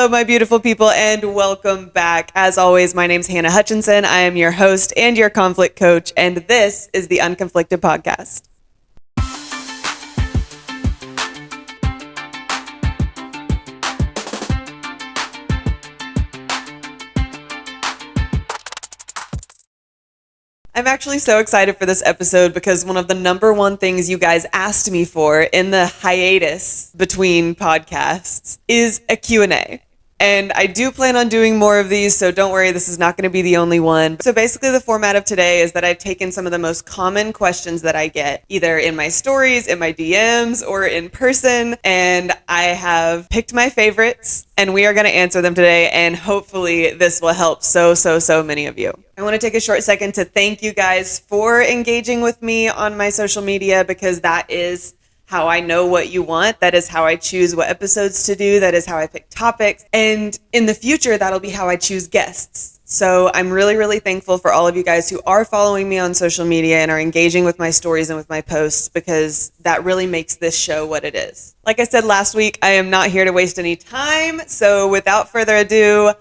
Hello, my beautiful people, and welcome back. As always, my name's Hannah Hutchinson. I am your host and your conflict coach, and this is the Unconflicted Podcast. I'm actually so excited for this episode because one of the number one things you guys asked me for in the hiatus between podcasts is a Q&A. And I do plan on doing more of these, so don't worry, this is not going to be the only one. So basically the format of today is that I've taken some of the most common questions that I get, either in my stories, in my DMs, or in person, and I have picked my favorites, and we are going to answer them today, and hopefully this will help so many of you. I want to take a short second to thank you guys for engaging with me on my social media, because that is how I know what you want. That is how I choose what episodes to do. That is how I pick topics. And in the future, that'll be how I choose guests. So I'm really thankful for all of you guys who are following me on social media and are engaging with my stories and with my posts, because that really makes this show what it is. Like I said last week, I am not here to waste any time. So without further ado,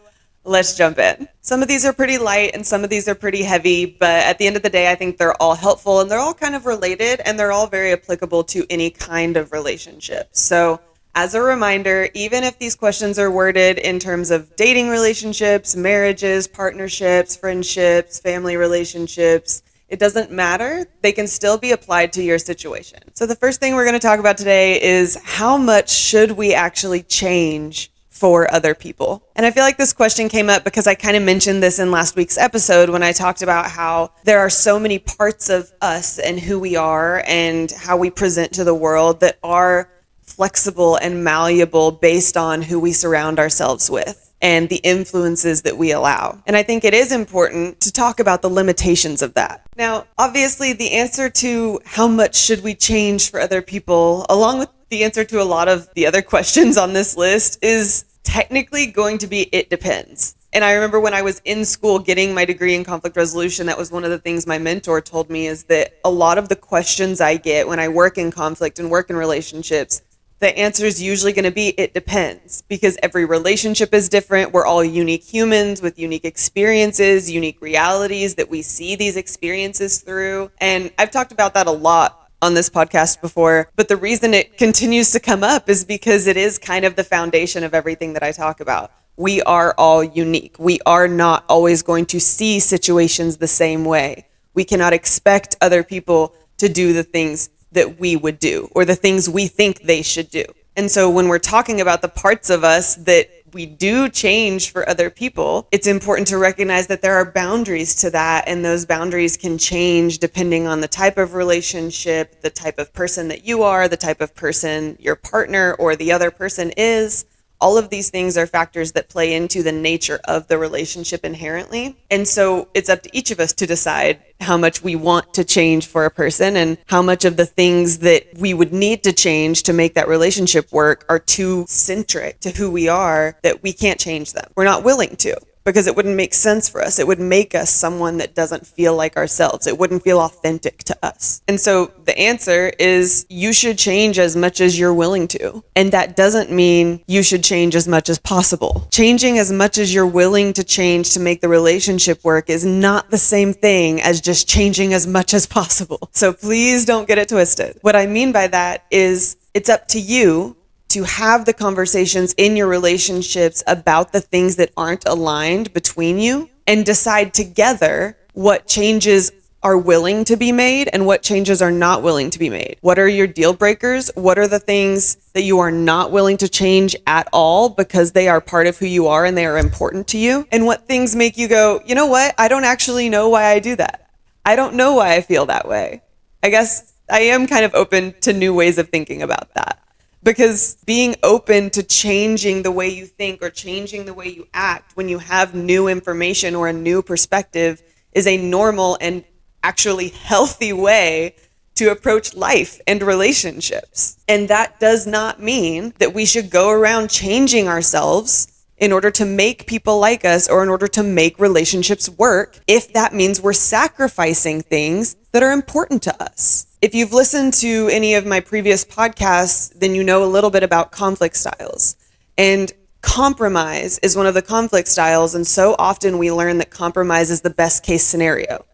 let's jump in. Some of these are pretty light and some of these are pretty heavy, but at the end of the day, I think they're all helpful and they're all kind of related and they're all very applicable to any kind of relationship. So as a reminder, even if these questions are worded in terms of dating relationships, marriages, partnerships, friendships, family relationships, it doesn't matter. They can still be applied to your situation. So the first thing we're going to talk about today is how much should we actually change for other people? And I feel like this question came up because I kind of mentioned this in last week's episode when I talked about how there are so many parts of us and who we are and how we present to the world that are flexible and malleable based on who we surround ourselves with and the influences that we allow. And I think it is important to talk about the limitations of that. Now, obviously, the answer to how much should we change for other people, along with the answer to a lot of the other questions on this list, is technically going to be it depends. And I remember when I was in school getting my degree in conflict resolution, that was one of the things my mentor told me, is that a lot of the questions I get when I work in conflict and work in relationships, the answer is usually going to be it depends, because every relationship is different. We're all unique humans with unique experiences, unique realities that we see these experiences through. And I've talked about that a lot on this podcast before, but the reason it continues to come up is because it is kind of the foundation of everything that I talk about. We are all unique. We are not always going to see situations the same way. We cannot expect other people to do the things that we would do or the things we think they should do. And so when we're talking about the parts of us that we do change for other people, it's important to recognize that there are boundaries to that, and those boundaries can change depending on the type of relationship, the type of person that you are, the type of person your partner or the other person is. All of these things are factors that play into the nature of the relationship inherently. And so it's up to each of us to decide how much we want to change for a person and how much of the things that we would need to change to make that relationship work are too centric to who we are that we can't change them. We're not willing to, because it wouldn't make sense for us. It would make us someone that doesn't feel like ourselves. It wouldn't feel authentic to us. And so the answer is you should change as much as you're willing to. And that doesn't mean you should change as much as possible. Changing as much as you're willing to change to make the relationship work is not the same thing as just changing as much as possible. So please don't get it twisted. What I mean by that is it's up to you to have the conversations in your relationships about the things that aren't aligned between you and decide together what changes are willing to be made and what changes are not willing to be made. What are your deal breakers? What are the things that you are not willing to change at all because they are part of who you are and they are important to you? And what things make you go, you know what? I don't actually know why I do that. I don't know why I feel that way. I guess I am kind of open to new ways of thinking about that. Because being open to changing the way you think or changing the way you act when you have new information or a new perspective is a normal and actually healthy way to approach life and relationships. And that does not mean that we should go around changing ourselves in order to make people like us or in order to make relationships work, if that means we're sacrificing things that are important to us. If you've listened to any of my previous podcasts, then you know a little bit about conflict styles. And compromise is one of the conflict styles, and so often we learn that compromise is the best case scenario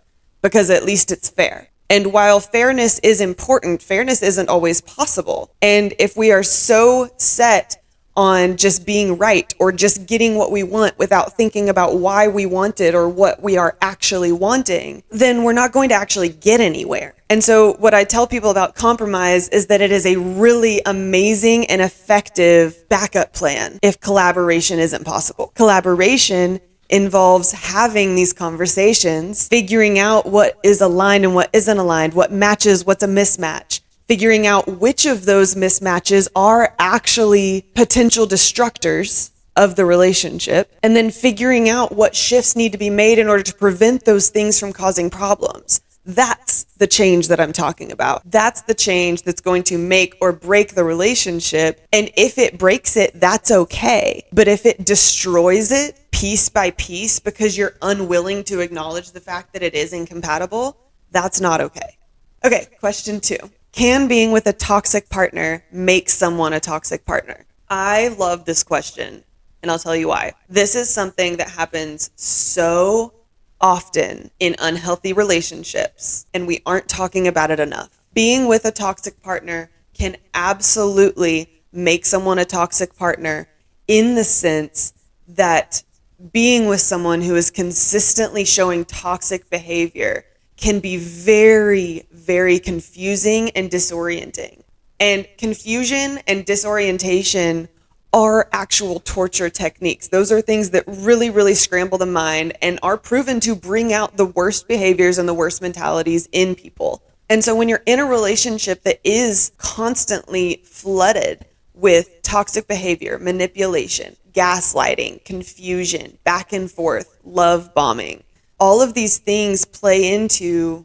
because at least it's fair. And while fairness is important, fairness isn't always possible. And if we are so set on just being right or just getting what we want without thinking about why we want it or what we are actually wanting, then we're not going to actually get anywhere. And so what I tell people about compromise is that it is a really amazing and effective backup plan if collaboration isn't possible. Collaboration involves having these conversations, figuring out what is aligned and what isn't aligned, what matches, what's a mismatch, figuring out which of those mismatches are actually potential destructors of the relationship, and then figuring out what shifts need to be made in order to prevent those things from causing problems. That's the change that I'm talking about. That's the change that's going to make or break the relationship. And if it breaks it, that's okay. But if it destroys it piece by piece because you're unwilling to acknowledge the fact that it is incompatible, that's not okay. Okay, question 2. Can being with a toxic partner make someone a toxic partner? I love this question, and I'll tell you why. This is something that happens so often in unhealthy relationships, and we aren't talking about it enough. Being with a toxic partner can absolutely make someone a toxic partner in the sense that being with someone who is consistently showing toxic behavior can be very, very confusing and disorienting. And confusion and disorientation are actual torture techniques. Those are things that really, really scramble the mind and are proven to bring out the worst behaviors and the worst mentalities in people. And so when you're in a relationship that is constantly flooded with toxic behavior, manipulation, gaslighting, confusion, back and forth, love bombing, all of these things play into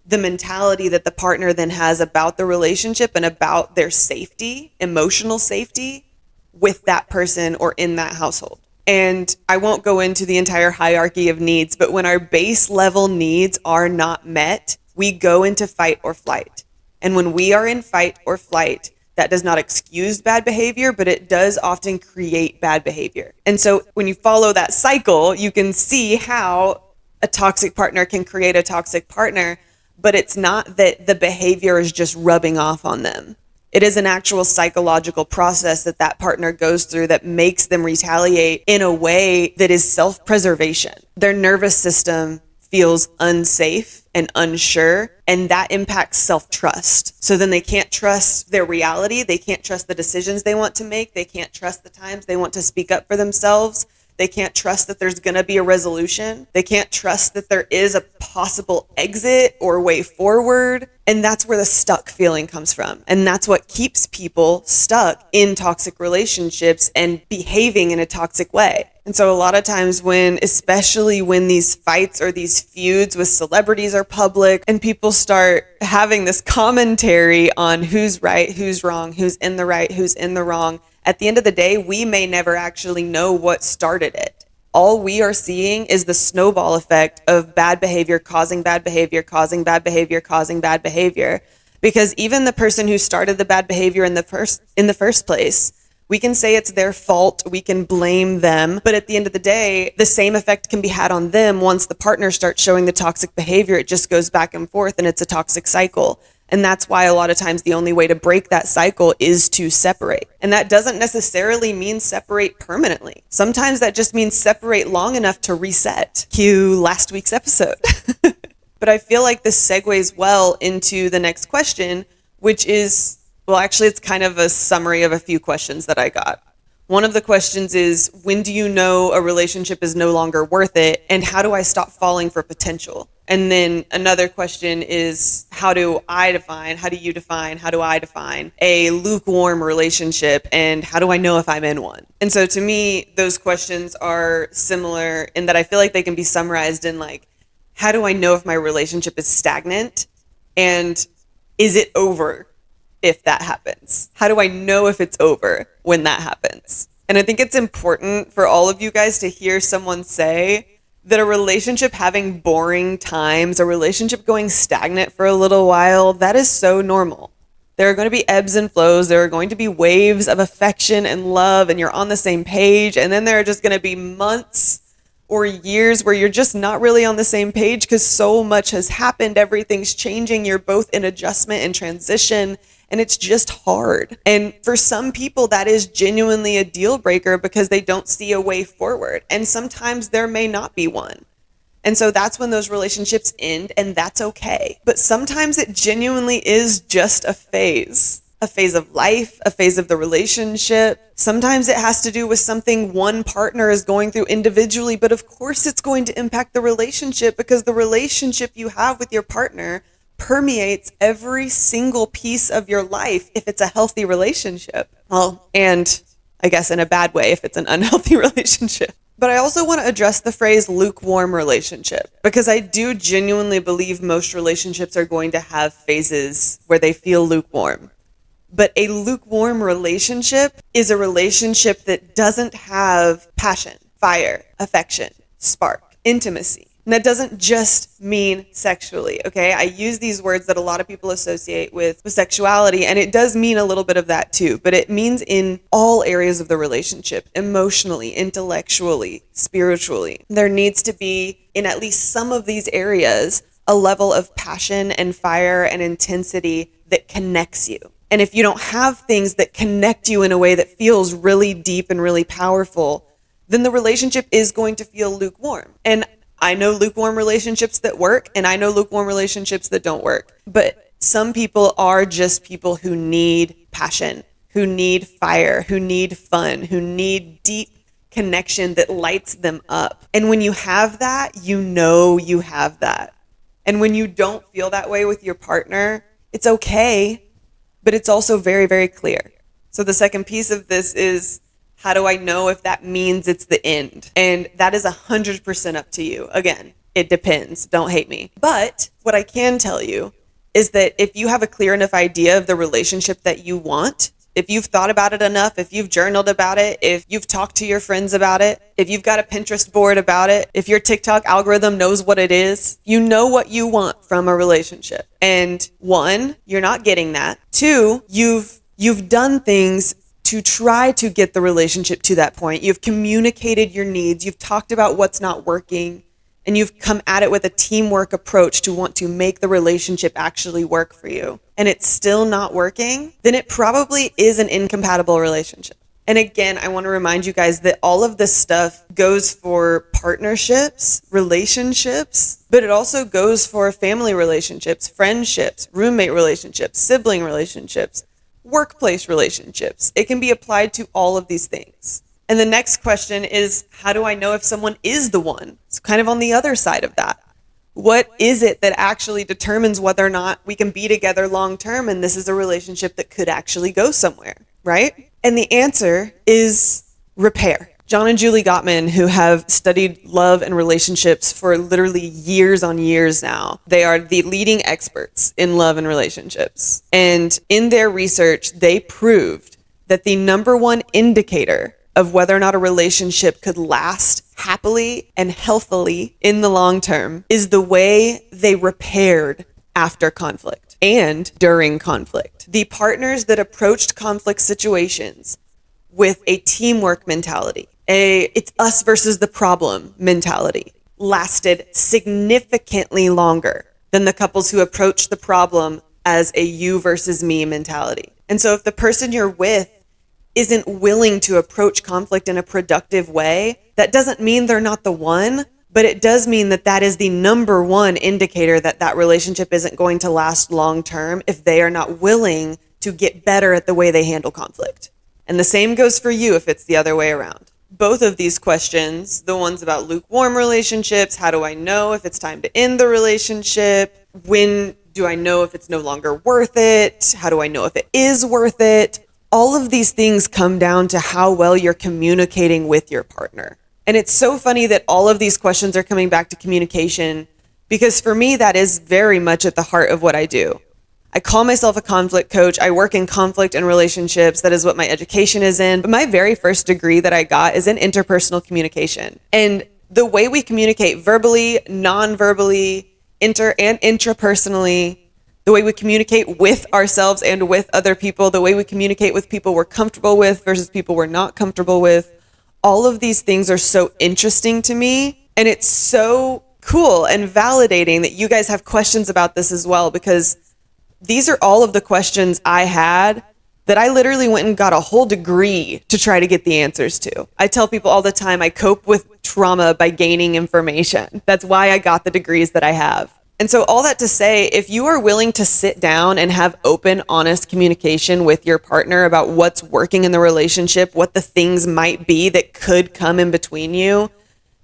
the mentality that the partner then has about the relationship and about their safety, emotional safety with that person or in that household. And I won't go into the entire hierarchy of needs, but when our base level needs are not met, we go into fight or flight. And when we are in fight or flight, that does not excuse bad behavior, but it does often create bad behavior. And so when you follow that cycle, you can see how a toxic partner can create a toxic partner, but it's not that the behavior is just rubbing off on them. It is an actual psychological process that that partner goes through that makes them retaliate in a way that is self-preservation. Their nervous system feels unsafe and unsure, and that impacts self-trust. So then they can't trust their reality. They can't trust the decisions they want to make. They can't trust the times they want to speak up for themselves. They can't trust that there's going to be a resolution. They can't trust that there is a possible exit or way forward. And that's where the stuck feeling comes from. And that's what keeps people stuck in toxic relationships and behaving in a toxic way. And so a lot of times especially when these fights or these feuds with celebrities are public and people start having this commentary on who's right, who's wrong, who's in the right, who's in the wrong, at the end of the day, we may never actually know what started it. All we are seeing is the snowball effect of bad behavior causing bad behavior, causing bad behavior, causing bad behavior. Because even the person who started the bad behavior in the first place, we can say it's their fault, we can blame them, but at the end of the day, the same effect can be had on them once the partner starts showing the toxic behavior. It just goes back and forth and it's a toxic cycle. And that's why a lot of times the only way to break that cycle is to separate. And that doesn't necessarily mean separate permanently. Sometimes that just means separate long enough to reset. Cue last week's episode. But I feel like this segues well into the next question, which is, well, actually, it's kind of a summary of a few questions that I got. One of the questions is, when do you know a relationship is no longer worth it? And how do I stop falling for potential? And then another question is, how do I define a lukewarm relationship? And how do I know if I'm in one? And so to me, those questions are similar in that I feel like they can be summarized in like, how do I know if my relationship is stagnant? And is it over if that happens? How do I know if it's over when that happens? And I think it's important for all of you guys to hear someone say that a relationship having boring times, a relationship going stagnant for a little while, that is so normal. There are going to be ebbs and flows. There are going to be waves of affection and love, and you're on the same page. And then there are just going to be months or years where you're just not really on the same page because so much has happened. Everything's changing. You're both in adjustment and transition, and it's just hard. And for some people, that is genuinely a deal breaker because they don't see a way forward. And sometimes there may not be one. And so that's when those relationships end, and that's okay. But sometimes it genuinely is just a phase of life, a phase of the relationship. Sometimes it has to do with something one partner is going through individually, but of course it's going to impact the relationship because the relationship you have with your partner permeates every single piece of your life if it's a healthy relationship. Well, and I guess in a bad way if it's an unhealthy relationship. But I also want to address the phrase lukewarm relationship because I do genuinely believe most relationships are going to have phases where they feel lukewarm. But a lukewarm relationship is a relationship that doesn't have passion, fire, affection, spark, intimacy. And that doesn't just mean sexually, okay? I use these words that a lot of people associate with sexuality, and it does mean a little bit of that too, but it means in all areas of the relationship, emotionally, intellectually, spiritually. There needs to be, in at least some of these areas, a level of passion and fire and intensity that connects you. And if you don't have things that connect you in a way that feels really deep and really powerful, then the relationship is going to feel lukewarm. And I know lukewarm relationships that work, and I know lukewarm relationships that don't work. But some people are just people who need passion, who need fire, who need fun, who need deep connection that lights them up. And when you have that, you know you have that. And when you don't feel that way with your partner, it's okay, but it's also very, very clear. So the second piece of this is, how do I know if that means it's the end? And that is 100% up to you. Again, it depends. Don't hate me. But what I can tell you is that if you have a clear enough idea of the relationship that you want, if you've thought about it enough, if you've journaled about it, if you've talked to your friends about it, if you've got a Pinterest board about it, if your TikTok algorithm knows what it is, you know what you want from a relationship. And one, you're not getting that. Two, you've done things to try to get the relationship to that point. You've communicated your needs. You've talked about what's not working, and you've come at it with a teamwork approach to want to make the relationship actually work for you. And it's still not working, then it probably is an incompatible relationship. And again, I want to remind you guys that all of this stuff goes for partnerships, relationships, but it also goes for family relationships, friendships, roommate relationships, sibling relationships, workplace relationships. It can be applied to all of these things. And the next question is, how do I know if someone is the one? It's kind of on the other side of that. What is it that actually determines whether or not we can be together long term and this is a relationship that could actually go somewhere, right? And the answer is repair. John and Julie Gottman, who have studied love and relationships for literally years on years now, they are the leading experts in love and relationships. And in their research, they proved that the number one indicator of whether or not a relationship could last happily and healthily in the long term is the way they repaired after conflict and during conflict. The partners that approached conflict situations with a teamwork mentality, it's us versus the problem mentality, lasted significantly longer than the couples who approached the problem as a you versus me mentality. And so if the person you're with isn't willing to approach conflict in a productive way, that doesn't mean they're not the one, but it does mean that that is the number one indicator that that relationship isn't going to last long term if they are not willing to get better at the way they handle conflict. And the same goes for you if it's the other way around. Both of these questions, the ones about lukewarm relationships, how do I know if it's time to end the relationship? When do I know if it's no longer worth it? How do I know if it is worth it? All of these things come down to how well you're communicating with your partner. And it's so funny that all of these questions are coming back to communication, because for me, that is very much at the heart of what I do. I call myself a conflict coach. I work in conflict and relationships. That is what my education is in. But my very first degree that I got is in interpersonal communication. And the way we communicate verbally, non-verbally, and intrapersonally, the way we communicate with ourselves and with other people, the way we communicate with people we're comfortable with versus people we're not comfortable with. All of these things are so interesting to me, and it's so cool and validating that you guys have questions about this as well, because these are all of the questions I had that I literally went and got a whole degree to try to get the answers to. I tell people all the time I cope with trauma by gaining information. That's why I got the degrees that I have. And so all that to say, if you are willing to sit down and have open, honest communication with your partner about what's working in the relationship, what the things might be that could come in between you,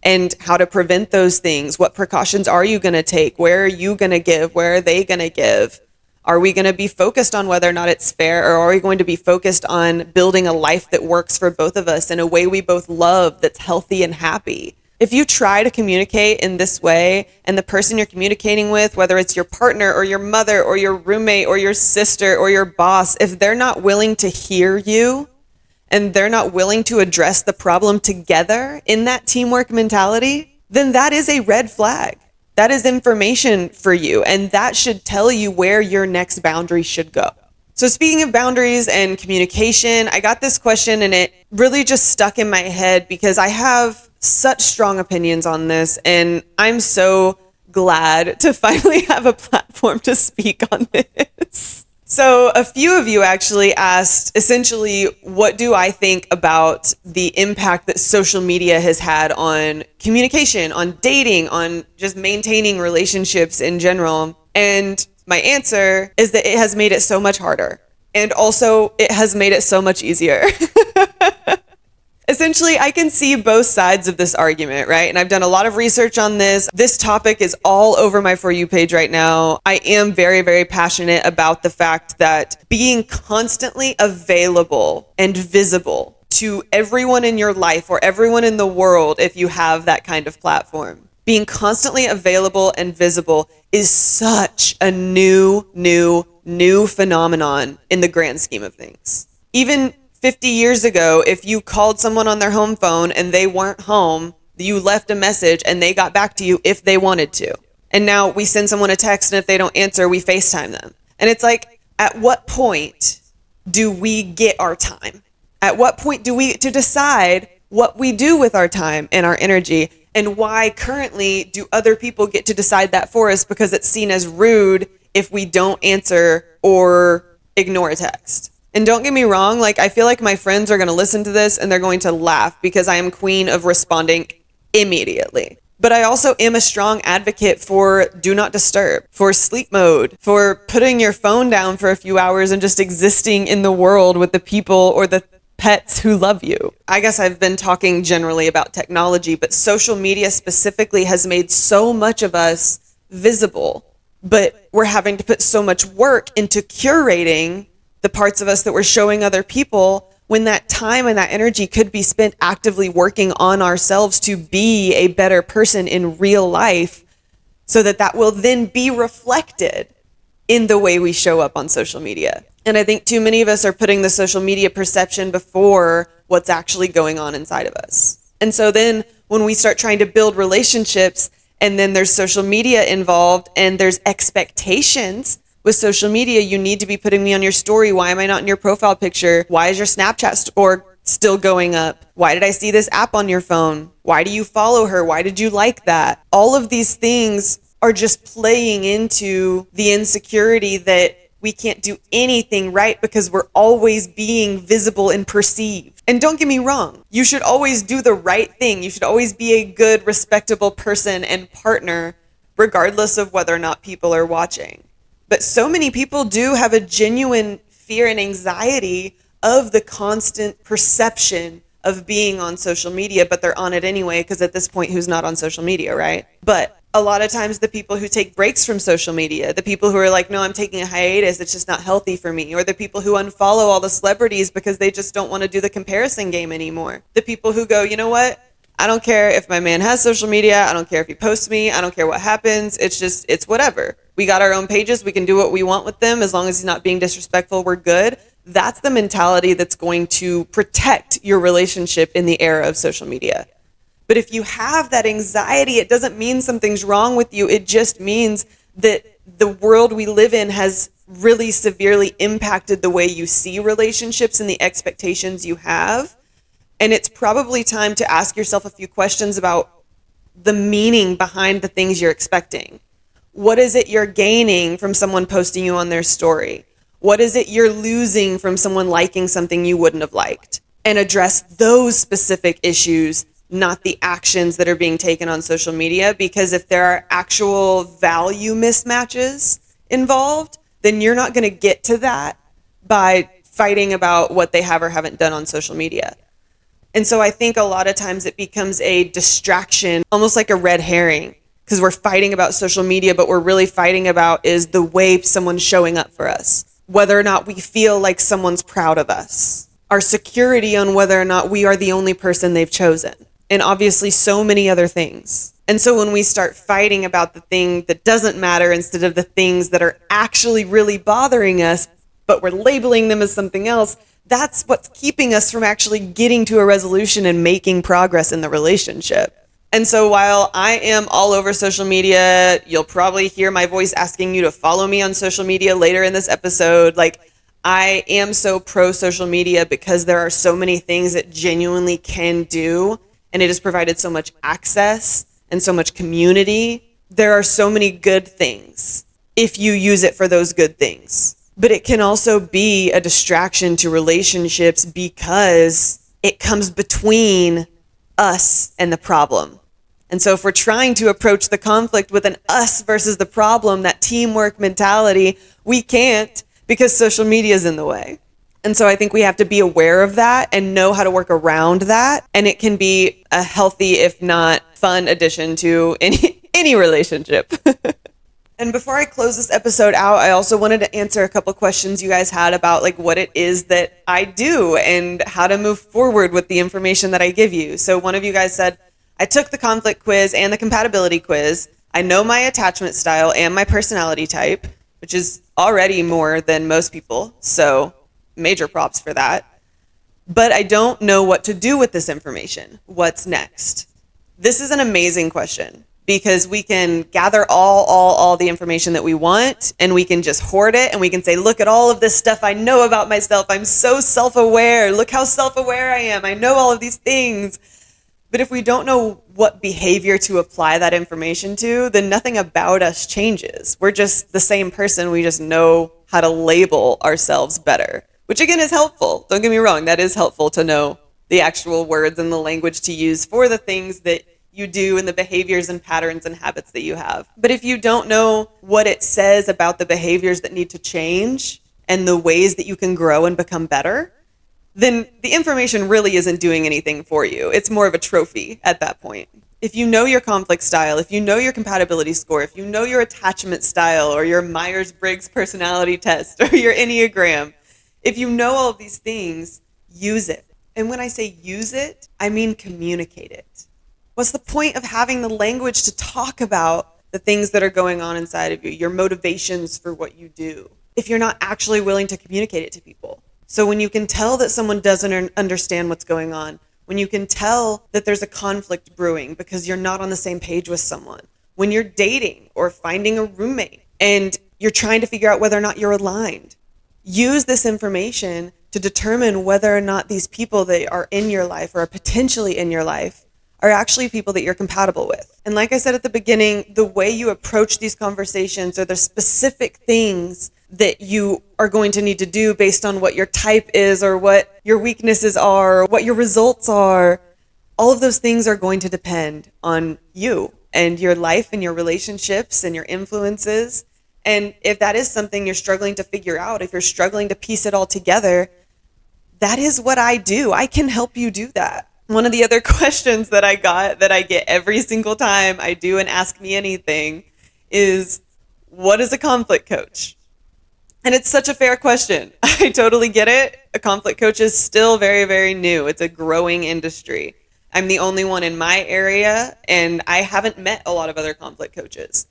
and how to prevent those things, what precautions are you going to take? Where are you going to give? Where are they going to give? Are we going to be focused on whether or not it's fair, or are we going to be focused on building a life that works for both of us in a way we both love, that's healthy and happy? If you try to communicate in this way, and the person you're communicating with, whether it's your partner or your mother or your roommate or your sister or your boss, if they're not willing to hear you and they're not willing to address the problem together in that teamwork mentality, then that is a red flag. That is information for you, and that should tell you where your next boundary should go. So speaking of boundaries and communication, I got this question and it really just stuck in my head because I have such strong opinions on this, and I'm so glad to finally have a platform to speak on this. So a few of you actually asked, essentially, what do I think about the impact that social media has had on communication, on dating, on just maintaining relationships in general? And my answer is that it has made it so much harder. And also, it has made it so much easier. Essentially, I can see both sides of this argument, right? And I've done a lot of research on this. This topic is all over my For You page right now. I am very, very passionate about the fact that being constantly available and visible to everyone in your life or everyone in the world, if you have that kind of platform, being constantly available and visible is such a new phenomenon in the grand scheme of things. Even 50 years ago, if you called someone on their home phone and they weren't home, you left a message and they got back to you if they wanted to. And now we send someone a text, and if they don't answer, we FaceTime them. And it's like, at what point do we get our time? At what point do we to decide what we do with our time and our energy? And why currently do other people get to decide that for us because it's seen as rude if we don't answer or ignore a text? And don't get me wrong, like, I feel like my friends are going to listen to this and they're going to laugh because I am queen of responding immediately. But I also am a strong advocate for do not disturb, for sleep mode, for putting your phone down for a few hours and just existing in the world with the people or the pets who love you. I guess I've been talking generally about technology, but social media specifically has made so much of us visible, but we're having to put so much work into curating the parts of us that we're showing other people, when that time and that energy could be spent actively working on ourselves to be a better person in real life, so that that will then be reflected in the way we show up on social media. And I think too many of us are putting the social media perception before what's actually going on inside of us. And so then when we start trying to build relationships, and then there's social media involved and there's expectations. With social media, you need to be putting me on your story. Why am I not in your profile picture? Why is your Snapchat score still going up? Why did I see this app on your phone? Why do you follow her? Why did you like that? All of these things are just playing into the insecurity that we can't do anything right because we're always being visible and perceived. And don't get me wrong, you should always do the right thing. You should always be a good, respectable person and partner, regardless of whether or not people are watching. But so many people do have a genuine fear and anxiety of the constant perception of being on social media, but they're on it anyway, because at this point, who's not on social media, right? But a lot of times the people who take breaks from social media, the people who are like, no, I'm taking a hiatus, it's just not healthy for me, or the people who unfollow all the celebrities because they just don't want to do the comparison game anymore. The people who go, you know what? I don't care if my man has social media. I don't care if he posts me. I don't care what happens. It's whatever. We got our own pages. We can do what we want with them. As long as he's not being disrespectful, we're good. That's the mentality that's going to protect your relationship in the era of social media. But if you have that anxiety, it doesn't mean something's wrong with you. It just means that the world we live in has really severely impacted the way you see relationships and the expectations you have. And it's probably time to ask yourself a few questions about the meaning behind the things you're expecting. What is it you're gaining from someone posting you on their story? What is it you're losing from someone liking something you wouldn't have liked? And address those specific issues, not the actions that are being taken on social media. Because if there are actual value mismatches involved, then you're not going to get to that by fighting about what they have or haven't done on social media. And so I think a lot of times it becomes a distraction, almost like a red herring, because we're fighting about social media, but we're really fighting about is the way someone's showing up for us, whether or not we feel like someone's proud of us, our security on whether or not we are the only person they've chosen, and obviously so many other things. And so when we start fighting about the thing that doesn't matter instead of the things that are actually really bothering us, but we're labeling them as something else, that's what's keeping us from actually getting to a resolution and making progress in the relationship. And so while I am all over social media, you'll probably hear my voice asking you to follow me on social media later in this episode. Like, I am so pro social media because there are so many things it genuinely can do, and it has provided so much access and so much community. There are so many good things if you use it for those good things. But it can also be a distraction to relationships because it comes between us and the problem. And so if we're trying to approach the conflict with an us versus the problem, that teamwork mentality, we can't because social media is in the way. And so I think we have to be aware of that and know how to work around that. And it can be a healthy, if not fun, addition to any relationship. And before I close this episode out, I also wanted to answer a couple questions you guys had about like what it is that I do and how to move forward with the information that I give you. So one of you guys said, I took the conflict quiz and the compatibility quiz. I know my attachment style and my personality type, which is already more than most people. So major props for that. But I don't know what to do with this information. What's next? This is an amazing question, because we can gather all the information that we want, and we can just hoard it, and we can say, look at all of this stuff I know about myself. I'm so self-aware. Look how self-aware I am. I know all of these things. But if we don't know what behavior to apply that information to, then nothing about us changes. We're just the same person. We just know how to label ourselves better, which again is helpful. Don't get me wrong. That is helpful to know the actual words and the language to use for the things that you do and the behaviors and patterns and habits that you have. But if you don't know what it says about the behaviors that need to change and the ways that you can grow and become better, then the information really isn't doing anything for you. It's more of a trophy at that point. If you know your conflict style, if you know your compatibility score, if you know your attachment style or your Myers-Briggs personality test or your Enneagram, if you know all of these things, use it. And when I say use it, I mean communicate it. What's the point of having the language to talk about the things that are going on inside of you, your motivations for what you do, if you're not actually willing to communicate it to people? So when you can tell that someone doesn't understand what's going on, when you can tell that there's a conflict brewing because you're not on the same page with someone, when you're dating or finding a roommate and you're trying to figure out whether or not you're aligned, use this information to determine whether or not these people that are in your life or are potentially in your life are actually people that you're compatible with. And like I said at the beginning, the way you approach these conversations or the specific things that you are going to need to do based on what your type is or what your weaknesses are or what your results are, all of those things are going to depend on you and your life and your relationships and your influences. And if that is something you're struggling to figure out, if you're struggling to piece it all together, that is what I do. I can help you do that. One of the other questions that I get every single time I do an Ask Me Anything is, what is a conflict coach? And it's such a fair question. I totally get it. A conflict coach is still very, very new. It's a growing industry. I'm the only one in my area, and I haven't met a lot of other conflict coaches.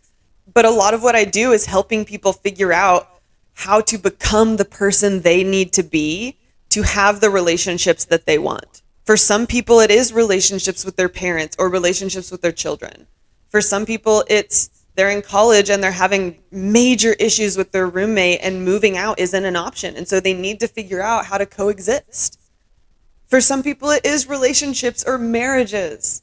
But a lot of what I do is helping people figure out how to become the person they need to be to have the relationships that they want. For some people, it is relationships with their parents or relationships with their children. For some people, it's they're in college and they're having major issues with their roommate and moving out isn't an option. And so they need to figure out how to coexist. For some people, it is relationships or marriages.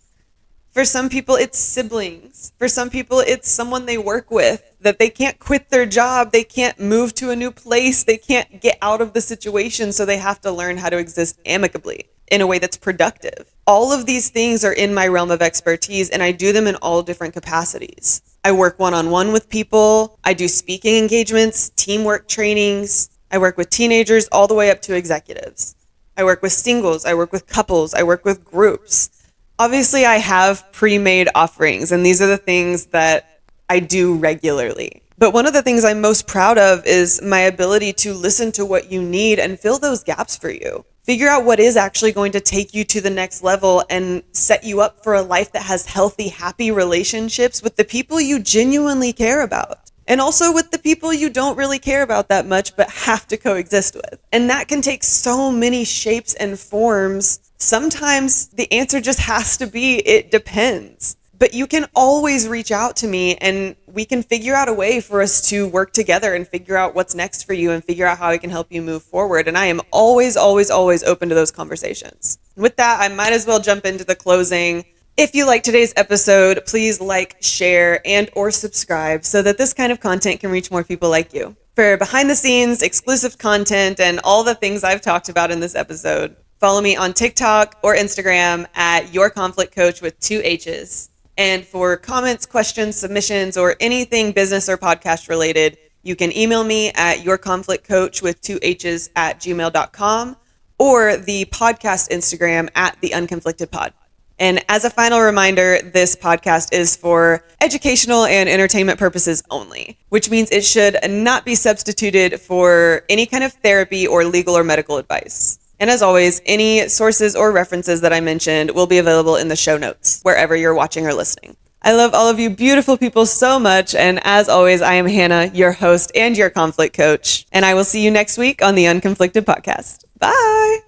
For some people, it's siblings. For some people, it's someone they work with that they can't quit their job. They can't move to a new place. They can't get out of the situation. So they have to learn how to exist amicably in a way that's productive. All of these things are in my realm of expertise, and I do them in all different capacities. I work one-on-one with people. I do speaking engagements, teamwork trainings. I work with teenagers all the way up to executives. I work with singles. I work with couples. I work with groups. Obviously, I have pre-made offerings, and these are the things that I do regularly. But one of the things I'm most proud of is my ability to listen to what you need and fill those gaps for you. Figure out what is actually going to take you to the next level and set you up for a life that has healthy, happy relationships with the people you genuinely care about. And also with the people you don't really care about that much, but have to coexist with. And that can take so many shapes and forms. Sometimes the answer just has to be, it depends. But you can always reach out to me and we can figure out a way for us to work together and figure out what's next for you and figure out how I can help you move forward. And I am always, always, always open to those conversations. With that, I might as well jump into the closing. If you like today's episode, please like, share, and or subscribe so that this kind of content can reach more people like you. For behind the scenes, exclusive content, and all the things I've talked about in this episode, follow me on TikTok or Instagram at yourconflictcoach with 2 H's. And for comments, questions, submissions, or anything business or podcast related, you can email me at yourconflictcoach with 2 H's at gmail.com or the podcast Instagram at the unconflictedpod. And as a final reminder, this podcast is for educational and entertainment purposes only, which means it should not be substituted for any kind of therapy or legal or medical advice. And as always, any sources or references that I mentioned will be available in the show notes, wherever you're watching or listening. I love all of you beautiful people so much. And as always, I am Hannah, your host and your conflict coach. And I will see you next week on the Unconflicted Podcast. Bye.